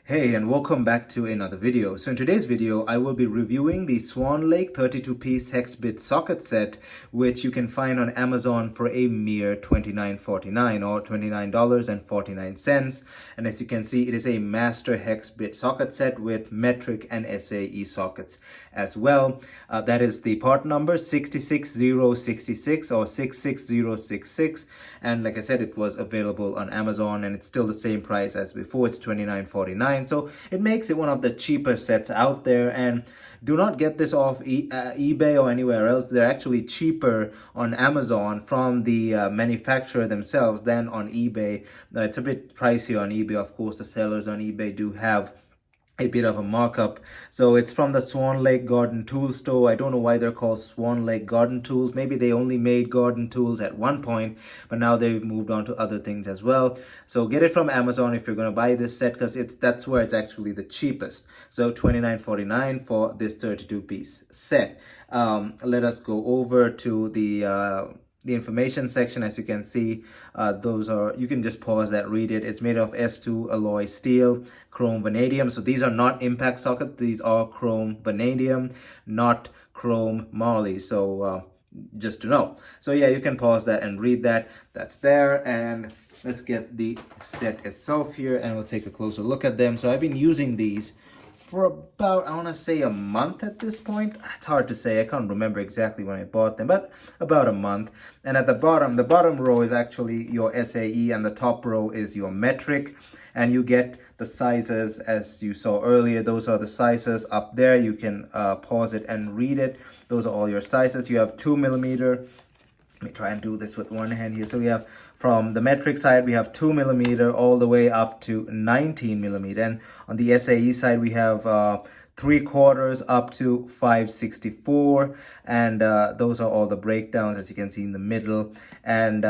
Hey, and welcome back to another video. So in today's video, I will be reviewing the SWANLAKE 32-piece hex bit socket set, which you can find on Amazon for a mere $29.49 or $29.49. And as you can see, it is a master hex bit socket set with metric and SAE sockets as well. That is the part number 66066 or 66066. And like I said, it was available on Amazon and it's still the same price as before. It's $29.49. So it makes it one of the cheaper sets out there, and do not get this off eBay or anywhere else. They're actually cheaper on Amazon from the manufacturer themselves than on eBay. It's a bit pricey on eBay. Of course, the sellers on eBay do have a bit of a markup. So it's from the SWANLAKE Garden Tool Store. I don't know why they're called SWANLAKE Garden Tools. Maybe they only made garden tools at one point, but now they've moved on to other things as well. So get it from Amazon if you're going to buy this set, because that's where it's actually the cheapest. So $29.49 for this 32-piece set. Let us go over to the information section. As you can see, you can just pause that, read it. It's made of S2 alloy steel, chrome vanadium. So these are not impact sockets. These are chrome vanadium, not chrome moly. So just to know. So yeah, you can pause that and read that. That's there. And let's get the set itself here and we'll take a closer look at them. So I've been using these for about, I want to say, a month at this point. It's hard to say. I can't remember exactly when I bought them, but about a month. And at the bottom row is actually your SAE and the top row is your metric. And you get the sizes as you saw earlier. Those are the sizes up there. You can pause it and read it. Those are all your sizes. You have 2mm. Let me try and do this with one hand here. So we have, from the metric side, we have 2mm all the way up to 19mm. And on the SAE side, we have 3/4 up to 5/64. And those are all the breakdowns, as you can see in the middle. And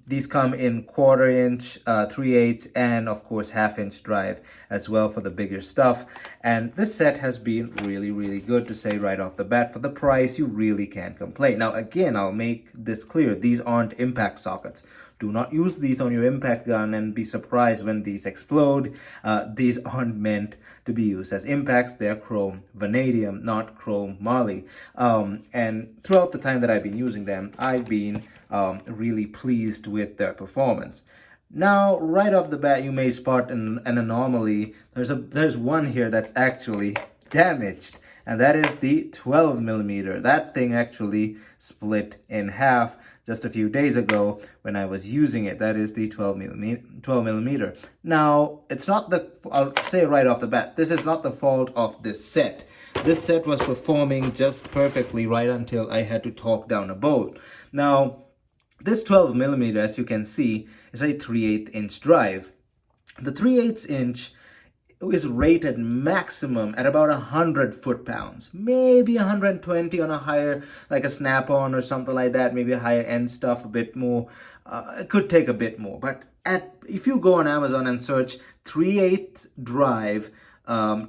these come in 1/4 inch, 3/8, and of course 1/2 inch drive as well for the bigger stuff. And this set has been really, really good, to say right off the bat. For the price, you really can't complain. Now, again, I'll make this clear. These aren't impact sockets. Do not use these on your impact gun and be surprised when these explode. These aren't meant to be used as impacts. They're chrome vanadium, not chrome moly. And throughout the time that I've been using them, I've been really pleased with their performance. Now, right off the bat, you may spot an anomaly. There's one here that's actually damaged, and that is the 12mm. That thing actually split in half just a few days ago when I was using it. That is the 12mm. Now, I'll say right off the bat, this is not the fault of this set. This set was performing just perfectly right until I had to torque down a bolt. Now, this 12mm, as you can see, is a 3/8 inch drive. The 3/8 inch is rated maximum at about 100 foot-pounds, maybe 120 on a higher, like a snap-on or something like that, maybe a higher end stuff, a bit more. It could take a bit more, but if you go on Amazon and search 3/8 drive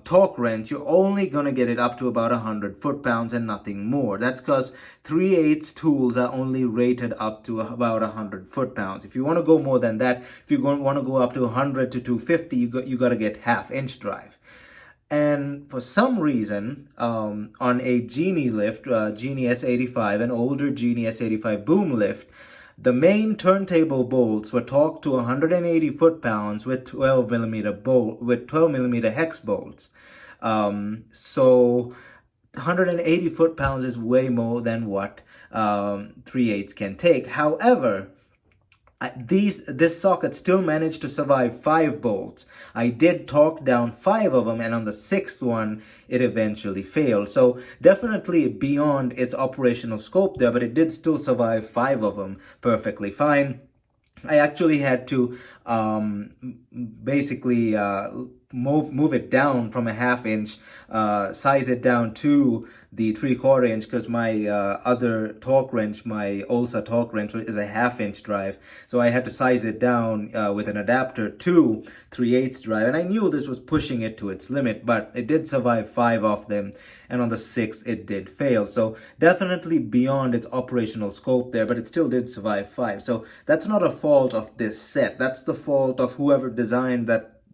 torque wrench, you're only going to get it up to about 100 foot-pounds and nothing more. That's because 3/8 tools are only rated up to about 100 foot-pounds. If you want to go more than that, if you want to go up to 100 to 250, you got to get 1/2 inch drive. And for some reason, on a Genie lift, Genie S85, an older Genie S85 boom lift, the main turntable bolts were torqued to 180 foot-pounds with 12mm hex bolts. So 180 foot-pounds is way more than what 3/8 can take. However, this socket still managed to survive 5 bolts. I did torque down 5 of them, and on the 6th one, it eventually failed. So definitely beyond its operational scope there, but it did still survive 5 of them perfectly fine. I actually had to basically move it down from a 1/2 inch, size it down to the 3/4 inch, because my other torque wrench, my Olsa torque wrench, is a 1/2 inch drive. So I had to size it down with an adapter to 3/8 drive. And I knew this was pushing it to its limit, but it did survive 5 of them. And on the 6th, it did fail. So definitely beyond its operational scope there, but it still did survive 5. So that's not a fault of this set. That's the fault of whoever designed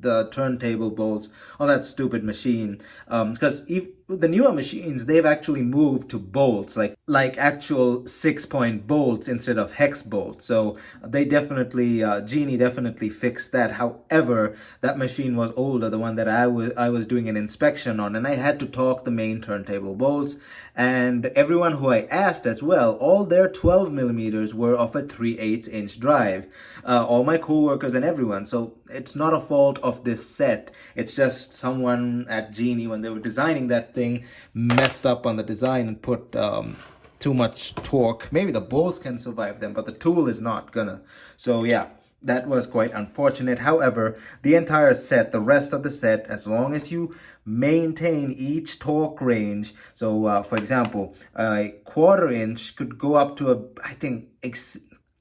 the turntable bolts on that stupid machine. Because the newer machines, they've actually moved to bolts, like actual 6-point bolts instead of hex bolts. So they definitely, Genie definitely fixed that. However, that machine was older, the one that I was doing an inspection on, and I had to torque the main turntable bolts. And everyone who I asked as well, all their 12 millimeters were of a 3/8 inch drive. All my coworkers and everyone. So it's not a fault of this set. It's just someone at Genie, when they were designing that thing, messed up on the design and put too much torque. Maybe the bolts can survive them, but the tool is not gonna. So yeah, that was quite unfortunate. However, the entire set, the rest of the set, as long as you maintain each torque range. So for example, a 1/4 inch could go up to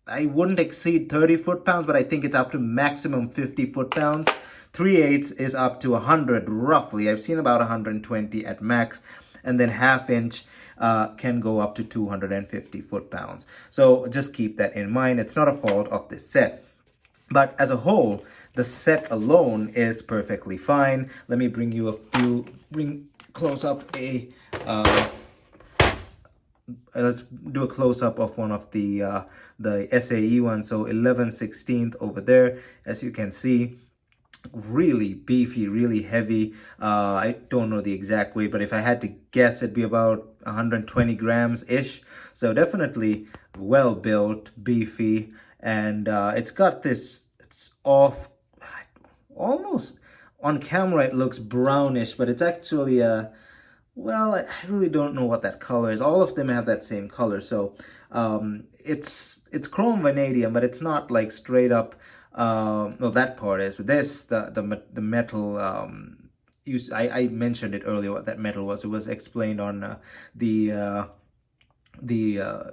I wouldn't exceed 30 foot-pounds, but I think it's up to maximum 50 foot-pounds. 3/8 is up to 100 roughly. I've seen about 120 at max. And then 1/2 inch can go up to 250 foot-pounds. So just keep that in mind. It's not a fault of this set. But as a whole, the set alone is perfectly fine. Let me bring close up let's do a close-up of one of the SAE ones. So 11/16 over there, as you can see, really beefy, really heavy. I don't know the exact weight, but if I had to guess, it'd be about 120 grams ish. So definitely well built, beefy, and it's got this, it's off, almost on camera it looks brownish, but it's actually well, I really don't know what that color is. All of them have that same color. So it's chrome vanadium, but it's not like straight up. Well, that part is. But this, the metal, I mentioned it earlier what that metal was. It was explained on the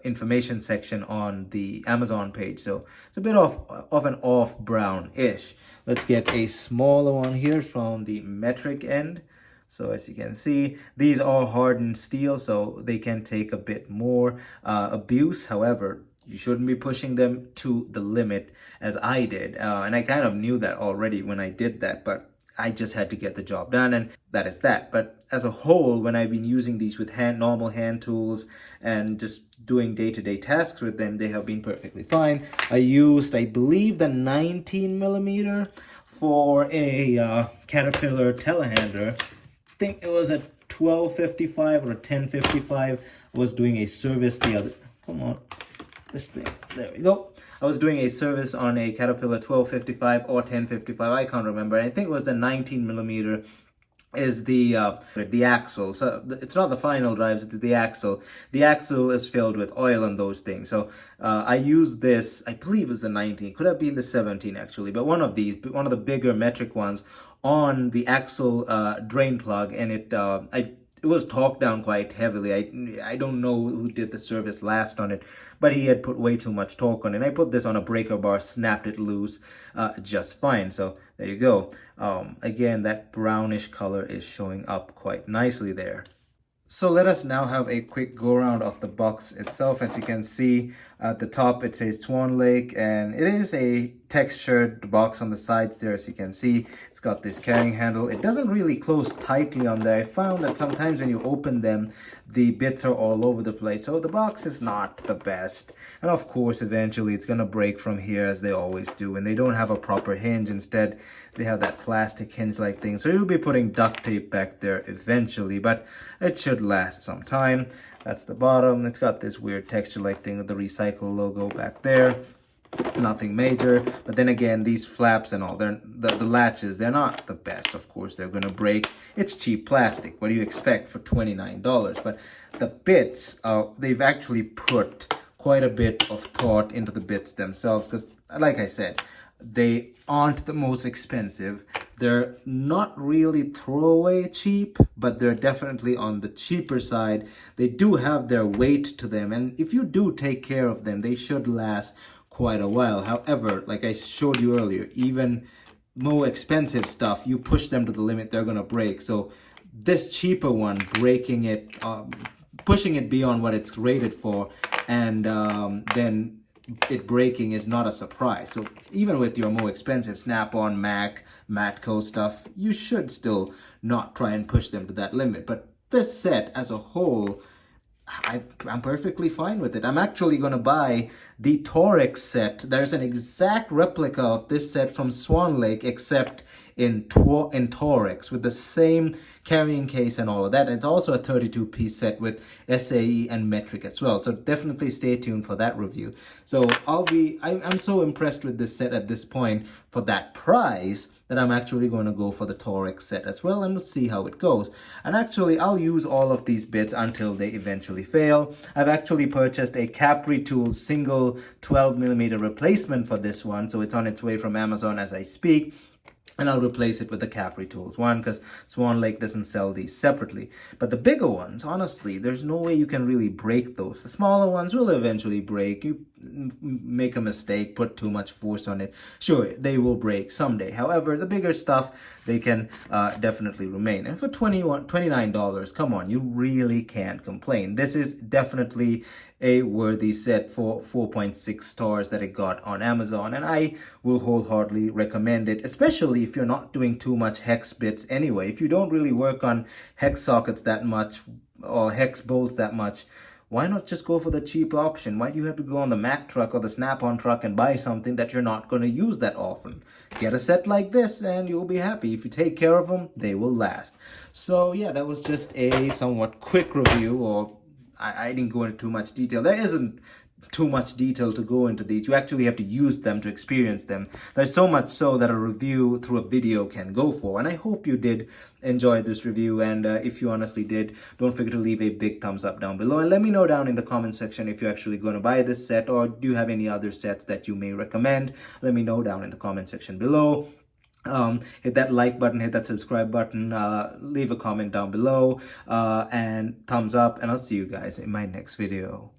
information section on the Amazon page. So it's a bit of an off brown-ish. Let's get a smaller one here from the metric end. So as you can see, these are hardened steel, so they can take a bit more abuse. However, you shouldn't be pushing them to the limit as I did. And I kind of knew that already when I did that, but I just had to get the job done, and that is that. But as a whole, when I've been using these with normal hand tools and just doing day-to-day tasks with them, they have been perfectly fine. I used, I believe, the 19 millimeter for a Caterpillar telehandler. I think it was a 1255 or a 1055. I was doing a service the other, come on, this thing, there we go. I was doing a service on a Caterpillar 1255 or 1055, I can't remember. I think it was the 19 millimeter is the axle. So it's not the final drives, it's the axle. The axle is filled with oil on those things. So I used this, I believe it was the 19, could have been the 17 actually, but one of the bigger metric ones on the axle drain plug, and it was torqued down quite heavily. I don't know who did the service last on it, but he had put way too much torque on it. And I put this on a breaker bar, snapped it loose just fine. So there you go. Again, that brownish color is showing up quite nicely there. So let us now have a quick go around of the box itself. As you can see at the top, it says SWANLAKE, and it is a textured box on the sides there. As you can see, it's got this carrying handle. It doesn't really close tightly on there. I found that sometimes when you open them, the bits are all over the place. So the box is not the best. And of course, eventually it's gonna break from here, as they always do. And they don't have a proper hinge. Instead, they have that plastic hinge-like thing. So you'll be putting duct tape back there eventually, but it should last some time. That's the bottom. It's got this weird texture-like thing with the recycle logo back there. Nothing major, but then again, these flaps and all, the latches, they're not the best. Of course, they're gonna break. It's cheap plastic. What do you expect for $29? But the bits, they've actually put quite a bit of thought into the bits themselves, because like I said, they aren't the most expensive. They're not really throwaway cheap, but they're definitely on the cheaper side. They do have their weight to them, and if you do take care of them, they should last quite a while. However, like I showed you earlier, even more expensive stuff, you push them to the limit, they're gonna break. So this cheaper one, breaking it, pushing it beyond what it's rated for, and then it breaking is not a surprise. So even with your more expensive Snap-on, Mac, Matco stuff, you should still not try and push them to that limit. But this set as a whole, I'm perfectly fine with it. I'm actually going to buy the Torx set. There's an exact replica of this set from SWANLAKE, except in Torx, with the same carrying case and all of that. It's also a 32-piece set with SAE and metric as well. So definitely stay tuned for that review. So I'm so impressed with this set at this point for that price that I'm actually going to go for the Torx set as well, and we'll see how it goes. And actually, I'll use all of these bits until they eventually fail. I've actually purchased a Capri Tools single 12mm replacement for this one, so it's on its way from Amazon as I speak. And I'll replace it with the Capri Tools one, because SWANLAKE doesn't sell these separately. But the bigger ones, honestly, there's no way you can really break those. The smaller ones will eventually break. You make a mistake, put too much force on it, sure, they will break someday. However, the bigger stuff, they can definitely remain. And for $29, come on, you really can't complain. This is definitely a worthy set for 4.6 stars that it got on Amazon, and I will wholeheartedly recommend it, especially if you're not doing too much hex bits anyway. If you don't really work on hex sockets that much or hex bolts that much, why not just go for the cheap option? Why do you have to go on the Mac truck or the Snap-on truck and buy something that you're not going to use that often? Get a set like this and you'll be happy. If you take care of them, they will last. So yeah, that was just a somewhat quick review, or I didn't go into too much detail. There isn't too much detail to go into these. You actually have to use them to experience them. There's so much so that a review through a video can go for. And I hope you did enjoy this review. And if you honestly did, don't forget to leave a big thumbs up down below. And let me know down in the comment section if you're actually going to buy this set, or do you have any other sets that you may recommend. Let me know down in the comment section below. Hit that like button, hit that subscribe button, leave a comment down below, and thumbs up, and I'll see you guys in my next video.